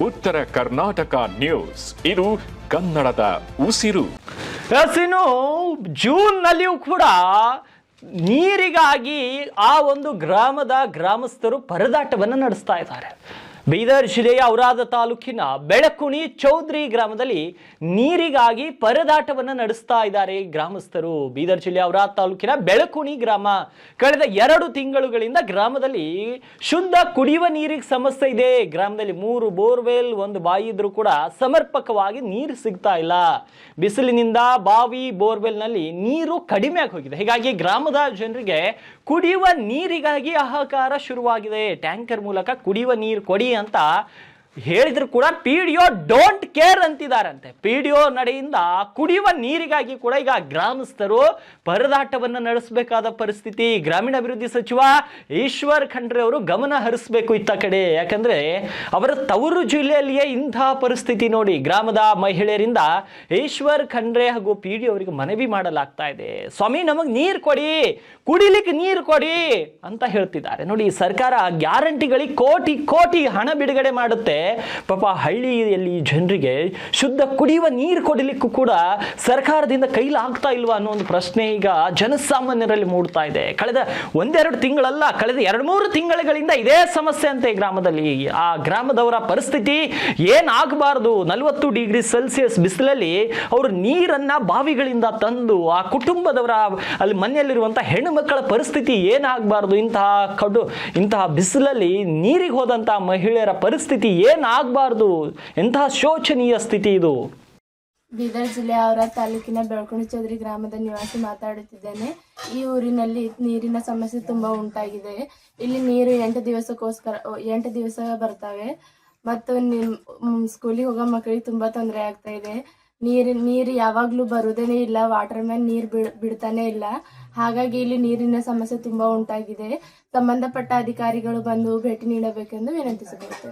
ಉತ್ತರ ಕರ್ನಾಟಕ ನ್ಯೂಸ್, ಇದು ಕನ್ನಡದ ಉಸಿರು. ಇನ್ನು ಜೂನ್ನಲ್ಲಿಯೂ ಕೂಡ ನೀರಿಗಾಗಿ ಆ ಒಂದು ಗ್ರಾಮಸ್ಥರು ಪರದಾಟವನ್ನು ನಡೆಸ್ತಾ ಇದ್ದಾರೆ. ಬೀದರ್ ಜಿಲ್ಲೆಯ ಔರಾದ ತಾಲೂಕಿನ ಬೆಳಕುಣಿ ಚೌದ್ರಿ ಗ್ರಾಮದಲ್ಲಿ ನೀರಿಗಾಗಿ ಪರದಾಟವನ್ನು ನಡೆಸ್ತಾ ಇದ್ದಾರೆ ಗ್ರಾಮಸ್ಥರು. ಬೀದರ್ ಜಿಲ್ಲೆಯ ಔರಾದ ತಾಲೂಕಿನ ಬೆಳಕುಣಿ ಗ್ರಾಮ ಕಳೆದ 2 ತಿಂಗಳುಗಳಿಂದ ಗ್ರಾಮದಲ್ಲಿ ಶುದ್ಧ ಕುಡಿಯುವ ನೀರಿಗೆ ಸಮಸ್ಯೆ ಇದೆ. ಗ್ರಾಮದಲ್ಲಿ 3 ಬೋರ್ವೆಲ್, 1 ಬಾವಿ ಇದ್ರೂ ಕೂಡ ಸಮರ್ಪಕವಾಗಿ ನೀರು ಸಿಗ್ತಾ ಇಲ್ಲ. ಬಿಸಿಲಿನಿಂದ ಬಾವಿ ಬೋರ್ವೆಲ್ನಲ್ಲಿ ನೀರು ಕಡಿಮೆ ಆಗಿ ಹೋಗಿದೆ. ಹೀಗಾಗಿ ಗ್ರಾಮದ ಜನರಿಗೆ ಕುಡಿಯುವ ನೀರಿಗಾಗಿ ಹಾಹಾಕಾರ ಶುರುವಾಗಿದೆ. ಟ್ಯಾಂಕರ್ ಮೂಲಕ ಕುಡಿಯುವ ನೀರು ಕೊಡಿ ಅಂತ ಹೇಳಿದ್ರು ಕೂಡ ಪಿಡಿಒ ಡೋಂಟ್ ಕೇರ್ ಅಂತಿದಾರಂತೆ. ಪಿಡಿಒ ನಡೆಯಿಂದ ಕುಡಿಯುವ ನೀರಿಗಾಗಿ ಕೂಡ ಈಗ ಗ್ರಾಮಸ್ಥರು ಪರದಾಟವನ್ನು ನಡೆಸಬೇಕಾದ ಪರಿಸ್ಥಿತಿ. ಗ್ರಾಮೀಣಾಭಿವೃದ್ಧಿ ಸಚಿವ ಈಶ್ವರ್ ಖಂಡ್ರೆ ಅವರು ಗಮನ ಹರಿಸಬೇಕು ಇತ್ತ ಕಡೆ. ಯಾಕಂದ್ರೆ ಅವರ ತವರು ಜಿಲ್ಲೆಯಲ್ಲಿಯೇ ಇಂತಹ ಪರಿಸ್ಥಿತಿ ನೋಡಿ. ಗ್ರಾಮದ ಮಹಿಳೆಯರಿಂದ ಈಶ್ವರ್ ಖಂಡ್ರೆ ಹಾಗೂ ಪಿಡಿಒ ಅವರಿಗೆ ಮನವಿ ಮಾಡಲಾಗ್ತಾ ಇದೆ. ಸ್ವಾಮಿ, ನಮಗೆ ನೀರು ಕೊಡಿ, ಕುಡಿಲಿಕ್ಕೆ ನೀರು ಕೊಡಿ ಅಂತ ಹೇಳ್ತಿದ್ದಾರೆ. ನೋಡಿ, ಸರ್ಕಾರ ಗ್ಯಾರಂಟಿಗಳಿಗೆ ಕೋಟಿ ಕೋಟಿ ಹಣ ಬಿಡುಗಡೆ ಮಾಡುತ್ತೆ. ಪಾಪ ಹಳ್ಳಿಯಲ್ಲಿ ಜನರಿಗೆ ಶುದ್ಧ ಕುಡಿಯುವ ನೀರು ಕೊಡಲಿಕ್ಕೂ ಕೂಡ ಸರ್ಕಾರದಿಂದ ಕೈಲಾಗ್ತಾ ಇಲ್ವಾ ಅನ್ನೋ ಒಂದು ಪ್ರಶ್ನೆ ಈಗ ಜನಸಾಮಾನ್ಯರಲ್ಲಿ ಮೂಡ್ತಾ ಇದೆ. ಕಳೆದ 1-2 ತಿಂಗಳಲ್ಲ, ಕಳೆದ 2-3 ತಿಂಗಳುಗಳಿಂದ ಇದೇ ಸಮಸ್ಯೆ ಅಂತೆ ಗ್ರಾಮದಲ್ಲಿ. ಆ ಗ್ರಾಮದವರ ಪರಿಸ್ಥಿತಿ ಏನಾಗಬಾರದು. 40 ಡಿಗ್ರಿ ಸೆಲ್ಸಿಯಸ್ ಬಿಸಿಲಲ್ಲಿ ಅವರು ನೀರನ್ನ ಬಾವಿಗಳಿಂದ ತಂದು ಆ ಕುಟುಂಬದವರ ಅಲ್ಲಿ ಮನೆಯಲ್ಲಿರುವಂತಹ ಹೆಣ್ಣು ಮಕ್ಕಳ ಪರಿಸ್ಥಿತಿ ಏನಾಗಬಾರದು. ಇಂತಹ ಬಿಸಿಲಲ್ಲಿ ನೀರಿಗೆ ಹೋದಂತಹ ಮಹಿಳೆಯರ ಪರಿಸ್ಥಿತಿ ಏನಾಗಬಾರದು. ಎಂತಹ ಶೋಚನೀಯ ಸ್ಥಿತಿ ಇದು. ಬೀದರ್ ಜಿಲ್ಲೆಯ ಔರಾದ್ ತಾಲೂಕಿನ ಬೆಳಕುಣಿ ಚೌದ್ರಿ ಗ್ರಾಮದ ನಿವಾಸಿ ಮಾತಾಡುತ್ತಿದ್ದೇನೆ. ಈ ಊರಿನಲ್ಲಿ ನೀರಿನ ಸಮಸ್ಯೆ ತುಂಬಾ ಉಂಟಾಗಿದೆ. ಇಲ್ಲಿ ನೀರು 8 ದಿವಸ ಬರ್ತವೆ ಮತ್ತು ಸ್ಕೂಲಿಗೆ ಹೋಗೋ ಮಕ್ಕಳಿಗೆ ತುಂಬಾ ತೊಂದರೆ ಆಗ್ತಾ ಇದೆ. ನೀರು ಯಾವಾಗ್ಲೂ ಬರುವುದೇನೆ ಇಲ್ಲ. ವಾಟರ್ ಮ್ಯಾನ್ ನೀರು ಬಿಡ್ತಾನೆ ಇಲ್ಲ. ಹಾಗಾಗಿ ಇಲ್ಲಿ ನೀರಿನ ಸಮಸ್ಯೆ ತುಂಬಾ ಉಂಟಾಗಿದೆ. ಸಂಬಂಧಪಟ್ಟ ಅಧಿಕಾರಿಗಳು ಬಂದು ಭೇಟಿ ನೀಡಬೇಕೆಂದು ವಿನಂತಿಸಬಹುದು.